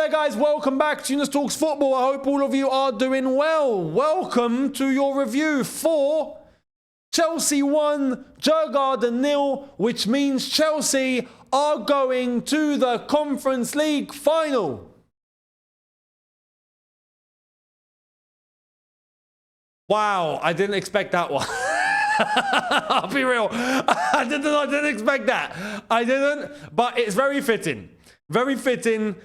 there, guys. Welcome back to Younes Talks Football. I hope all of you are doing well. Welcome to your review for Chelsea 1, Djurgarden 0, which means Chelsea are going to the Conference League final. Wow, I didn't expect that one. I'll be real. I didn't expect that. I didn't, but it's very fitting. Very fitting.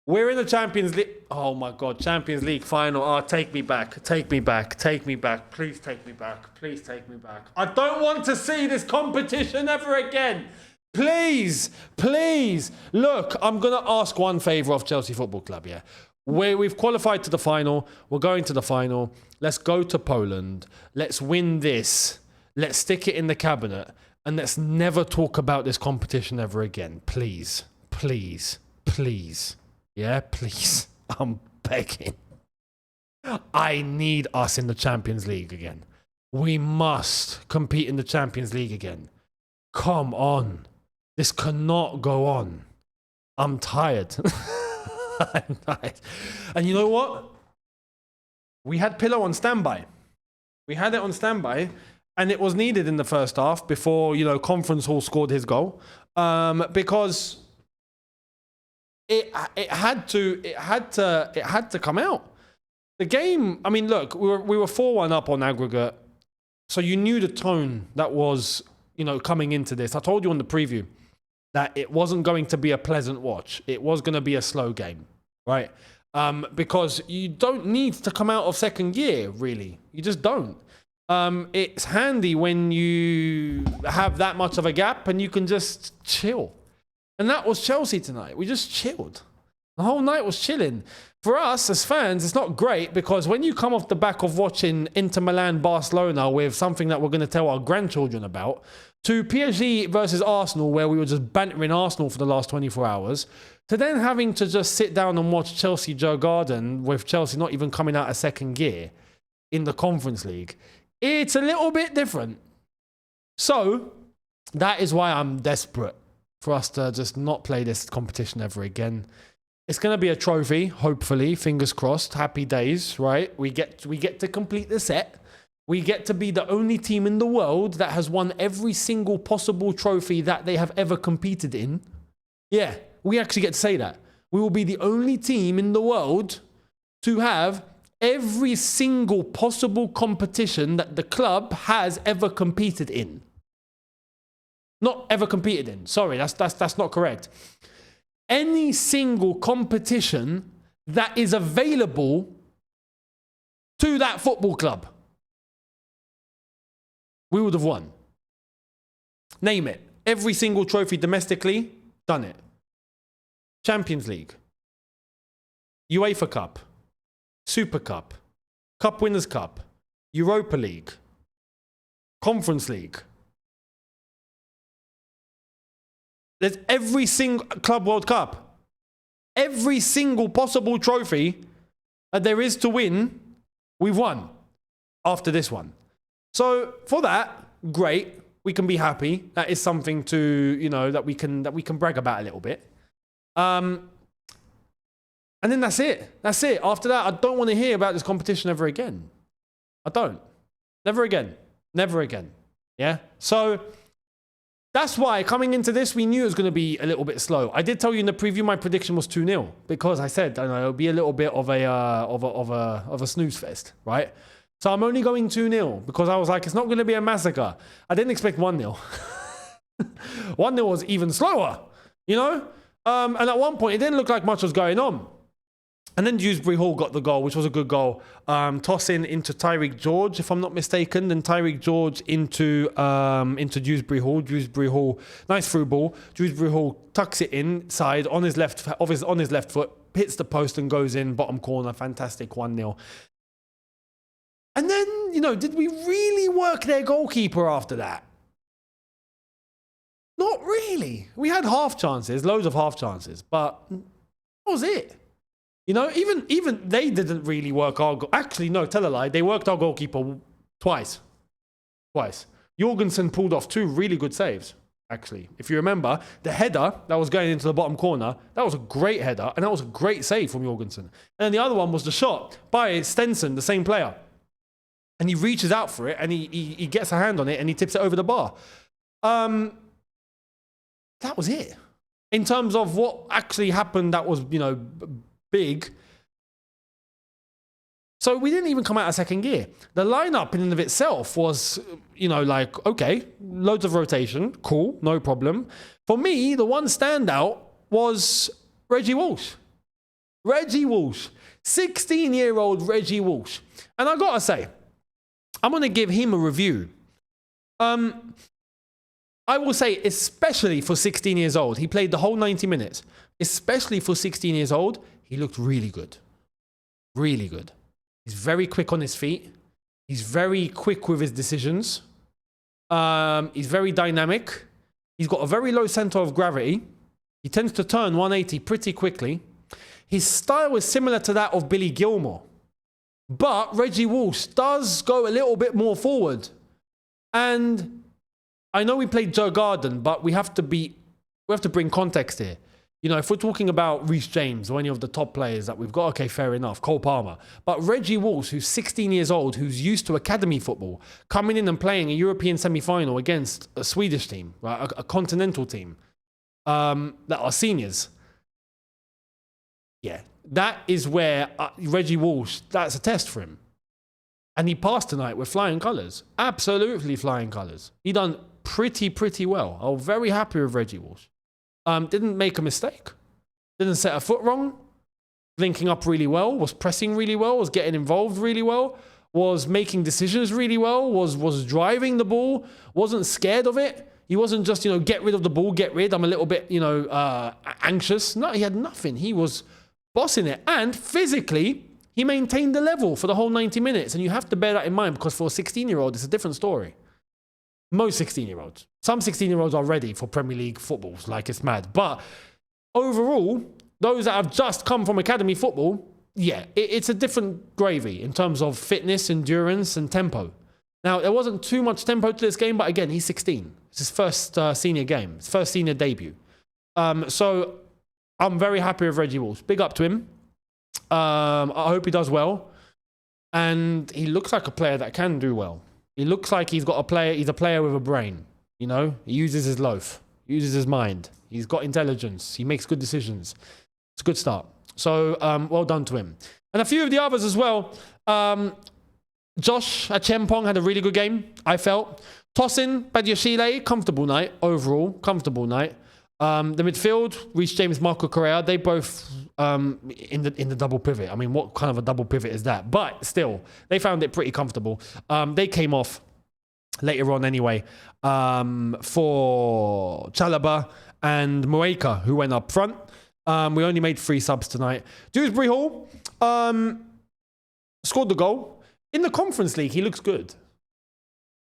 We're in the Champions League. Oh my God, Champions League final. Oh, take me back. Take me back. Take me back. Please take me back. Please take me back. I don't want to see this competition ever again. Please, please. Look, I'm going to ask one favour of Chelsea Football Club, yeah? We've qualified to the final. We're going to the final. Let's go to Poland. Let's win this. Let's stick it in the cabinet. And let's never talk about this competition ever again. Please, please, please. Yeah, please. I'm begging. I need us in the Champions League again. We must compete in the Champions League again. Come on. This cannot go on. I'm tired. I'm tired. And you know what? We had Pillow on standby. We had it on standby, and it was needed in the first half before, Conference Hall scored his goal. Because it had to come out. The game, I mean, look, we were 4-1 up on aggregate, so you knew the tone that was, coming into this. I told you on the preview that it wasn't going to be a pleasant watch. It was going to be a slow game, right? Because you don't need to come out of second gear, really. You just don't. It's handy when you have that much of a gap and you can just chill. And that was Chelsea tonight. We just chilled. The whole night was chilling. For us as fans, it's not great because when you come off the back of watching Inter Milan Barcelona with something that we're going to tell our grandchildren about, to PSG versus Arsenal, where we were just bantering Arsenal for the last 24 hours, to then having to just sit down and watch Chelsea Djurgarden with Chelsea not even coming out of second gear in the Conference League, it's a little bit different. So that is why I'm desperate for us to just not play this competition ever again. It's going to be a trophy, hopefully, fingers crossed, happy days, right? We get to complete the set. We get to be the only team in the world that has won every single possible trophy that they have ever competed in. Yeah, we actually get to say that. We will be the only team in the world to have every single possible competition that the club has ever competed in. Not ever competed in. Sorry, that's not correct. Any single competition that is available to that football club, we would have won. Name it. Every single trophy domestically, done it. Champions League, UEFA Cup, Super Cup, Cup Winners' Cup, Europa League, Conference League. There's every single Club World Cup. Every single possible trophy that there is to win, we've won after this one. So for that, great. We can be happy. That is something to, that we can brag about a little bit. And then that's it. That's it. After that, I don't want to hear about this competition ever again. I don't. Never again. Never again. Yeah? So that's why coming into this, we knew it was going to be a little bit slow. I did tell you in the preview my prediction was 2-0 because I said, it'll be a little bit of a snooze fest, right? So I'm only going 2-0 because I was like, it's not going to be a massacre. I didn't expect 1-0. 1-0 was even slower, And at one point, it didn't look like much was going on. And then Dewsbury Hall got the goal, which was a good goal. Tossing into Tyreek George, if I'm not mistaken. Then Tyreek George into Dewsbury Hall. Dewsbury Hall, nice through ball. Dewsbury Hall tucks it inside on his left foot, hits the post and goes in, bottom corner. Fantastic 1-0. And then, did we really work their goalkeeper after that? Not really. We had half chances, loads of half chances, but that was it. Even they didn't really work our goal. Actually, no, tell a lie. They worked our goalkeeper twice. Jorgensen pulled off 2 really good saves. actually. If you remember, the header that was going into the bottom corner, that was a great header, and that was a great save from Jorgensen. And then the other one was the shot by Stenson, the same player. And he reaches out for it, and he gets a hand on it, and he tips it over the bar. That was it. In terms of what actually happened that was, you know, big. So we didn't even come out of second gear. The lineup in and of itself was, you know, like, okay, loads of rotation, cool, no problem. For me, the one standout was Reggie Walsh. Reggie Walsh. 16-year-old Reggie Walsh. And I gotta say, I'm gonna give him a review. I will say, especially for 16 years old, he played the whole 90 minutes. Especially for 16 years old, he looked really good. Really good. He's very quick on his feet. He's very quick with his decisions. He's very dynamic. He's got a very low center of gravity. He tends to turn 180 pretty quickly. His style is similar to that of Billy Gilmore. But Reggie Walsh does go a little bit more forward. And I know we played Djurgarden, but we have to bring context here. You know, if we're talking about Reece James or any of the top players that we've got, okay, fair enough, Cole Palmer. But Reggie Walsh, who's 16 years old, who's used to academy football, coming in and playing a European semi-final against a Swedish team, right, a continental team, that are seniors. Yeah, that is where Reggie Walsh, that's a test for him. And he passed tonight with flying colours. Absolutely flying colours. He done pretty well. I was very happy with Reggie Walsh. Didn't make a mistake. Didn't set a foot wrong. Linking up really well. Was pressing really well. Was getting involved really well. Was making decisions really well. Was driving the ball. Wasn't scared of it. He wasn't just, you know, get rid of the ball, get rid. I'm a little bit, you know, anxious. No, he had nothing. He was bossing it. And physically, he maintained the level for the whole 90 minutes. And you have to bear that in mind because for a 16-year-old, it's a different story. Most 16-year-olds. Some 16-year-olds are ready for Premier League footballs, like it's mad. But overall, those that have just come from academy football, yeah, it's a different gravy in terms of fitness, endurance, and tempo. Now, there wasn't too much tempo to this game, but again, he's 16. It's his first senior game, his first senior debut. So I'm very happy with Reggie Walsh. Big up to him. I hope he does well. And he looks like a player that can do well. He looks like he's a player with a brain. You know, he uses his loaf, uses his mind. He's got intelligence. He makes good decisions. It's a good start. So, well done to him. And a few of the others as well. Josh Achempong had a really good game, I felt. Tosin Badiashile, comfortable night overall. Comfortable night. The midfield, Reece James, Marco Correa, they both in the double pivot. I mean, what kind of a double pivot is that? But still, they found it pretty comfortable. They came off later on anyway for Chalaba and Moeka, who went up front. We only made 3 subs tonight. Dewsbury Hall scored the goal. In the Conference League, he looks good.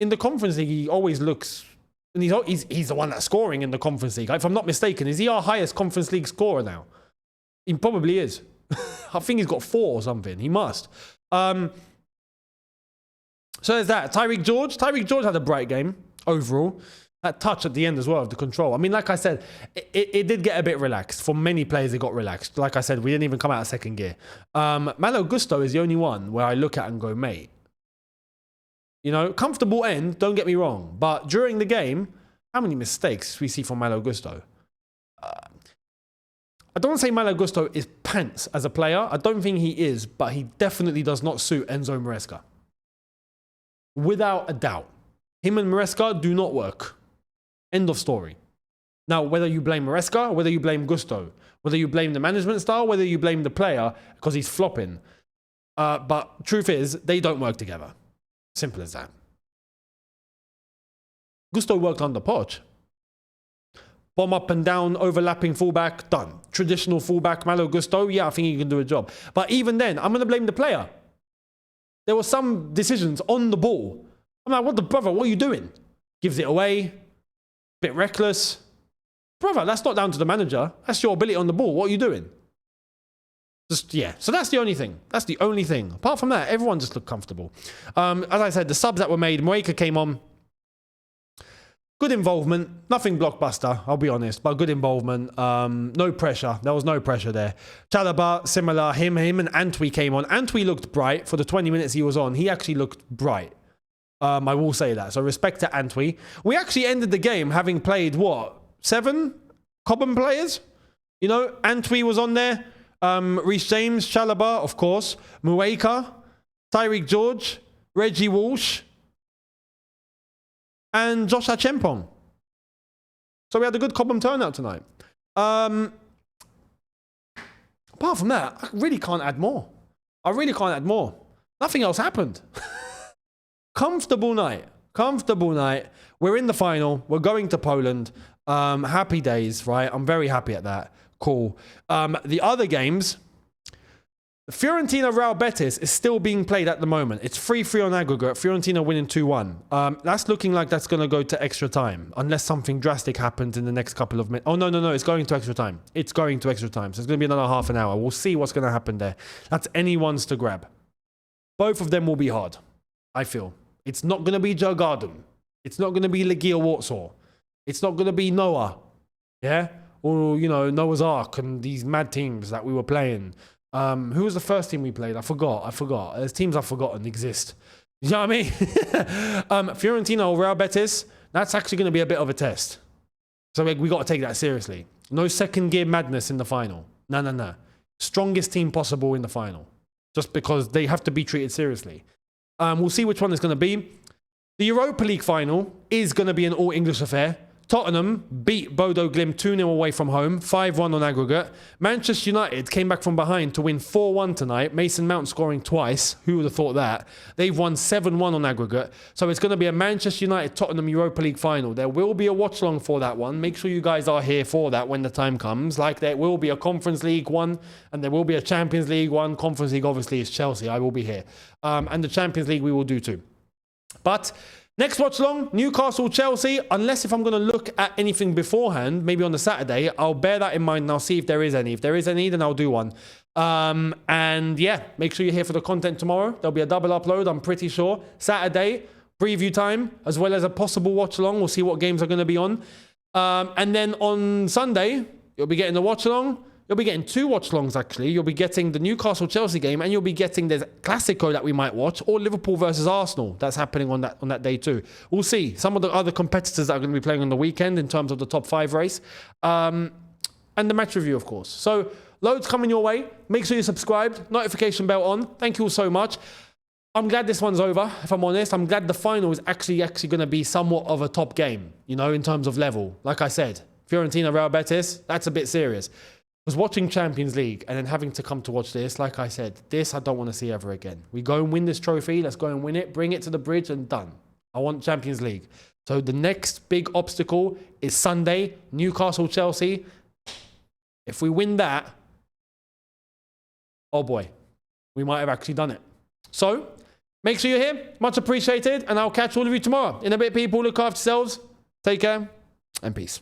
In the Conference League, he always looks... And he's the one that's scoring in the Conference League. If I'm not mistaken, is he our highest Conference League scorer now? He probably is. I think he's got 4 or something. He must. So there's that. Tyreek George had a bright game overall. That touch at the end as well of the control. I mean, like I said, it did get a bit relaxed. For many players, it got relaxed. Like I said, we didn't even come out of second gear. Malo Gusto is the only one where I look at and go, mate, you know, comfortable end, don't get me wrong. But during the game, how many mistakes we see from Malo Gusto? I don't want to say Malo Gusto is pants as a player. I don't think he is, but he definitely does not suit Enzo Maresca. Without a doubt. Him and Maresca do not work. End of story. Now, whether you blame Maresca, whether you blame Gusto, whether you blame the management style, whether you blame the player because he's flopping. But truth is, they don't work together. Simple as that. Gusto worked under Poch. Bomb up and down, overlapping fullback, done. Traditional fullback, Malo Gusto, yeah, I think he can do a job. But even then, I'm going to blame the player. There were some decisions on the ball. I'm like, what are you doing? Gives it away. Bit reckless. Brother, that's not down to the manager. That's your ability on the ball. What are you doing? Just, yeah. So that's the only thing. That's the only thing. Apart from that, everyone just looked comfortable. As I said, the subs that were made, Moeka came on. Good involvement, nothing blockbuster, I'll be honest, but good involvement. No pressure. There was no pressure there. Chalobah, similar. Him and Antwi came on. Antwi looked bright for the 20 minutes he was on. He actually looked bright. I will say that. So respect to Antwi. We actually ended the game having played, what, 7 Cobham players? You know, Antwi was on there. Reece James, Chalobah, of course. Mueka, Tyreek George, Reggie Walsh, and Josh Achempong. So we had a good Cobham turnout tonight. Apart from that, I really can't add more. I really can't add more. Nothing else happened. Comfortable night. Comfortable night. We're in the final. We're going to Poland. Happy days, right? I'm very happy at that. Cool. The other games, Fiorentina Real Betis is still being played at the moment. It's 3-3 on aggregate. Fiorentina winning 2-1. That's looking like that's going to go to extra time, unless something drastic happens in the next couple of minutes. Oh, no. It's going to extra time. It's going to extra time. So it's going to be another half an hour. We'll see what's going to happen there. That's anyone's to grab. Both of them will be hard, I feel. It's not going to be Djurgarden. It's not going to be Legia Warsaw. It's not going to be Noah. Yeah? Or, you know, Noah's Ark and these mad teams that we were playing. Who was the first team we played? I forgot. There's teams I've forgotten exist. You know what I mean? Fiorentina or Real Betis, that's actually going to be a bit of a test. So we got to take that seriously. No second gear madness in the final. No. Strongest team possible in the final. Just because they have to be treated seriously. We'll see which one it's going to be. The Europa League final is going to be an all-English affair. Tottenham beat Bodo Glimt 2-0 away from home, 5-1 on aggregate. Manchester United came back from behind to win 4-1 tonight. Mason Mount scoring twice. Who would have thought that? They've won 7-1 on aggregate. So it's going to be a Manchester United-Tottenham Europa League final. There will be a watch-along for that one. Make sure you guys are here for that when the time comes. Like there will be a Conference League one and there will be a Champions League one. Conference League obviously is Chelsea. I will be here. And the Champions League we will do too. But next watch along, Newcastle-Chelsea. Unless if I'm going to look at anything beforehand, maybe on the Saturday, I'll bear that in mind and I'll see if there is any. If there is any, then I'll do one. And yeah, make sure you're here for the content tomorrow. There'll be a double upload, I'm pretty sure. Saturday, preview time, as well as a possible watch along. We'll see what games are going to be on. And then on Sunday, you'll be getting the watch along. You'll be getting 2 watch-alongs, actually. You'll be getting the Newcastle-Chelsea game, and you'll be getting the Classico that we might watch, or Liverpool versus Arsenal. That's happening on that day too. We'll see. Some of the other competitors that are going to be playing on the weekend in terms of the top 5 race. And the match review, of course. So, loads coming your way. Make sure you're subscribed. Notification bell on. Thank you all so much. I'm glad this one's over, if I'm honest. I'm glad the final is actually going to be somewhat of a top game, you know, in terms of level. Like I said, Fiorentina, Real Betis, that's a bit serious. Was watching Champions League and then having to come to watch this, like I said, this I don't want to see ever again. We go and win this trophy, let's go and win it, bring it to the bridge and done. I want Champions League. So the next big obstacle is Sunday, Newcastle-Chelsea. If we win that, oh boy, we might have actually done it. So, make sure you're here, much appreciated, and I'll catch all of you tomorrow. In a bit, people, look after yourselves, take care, and peace.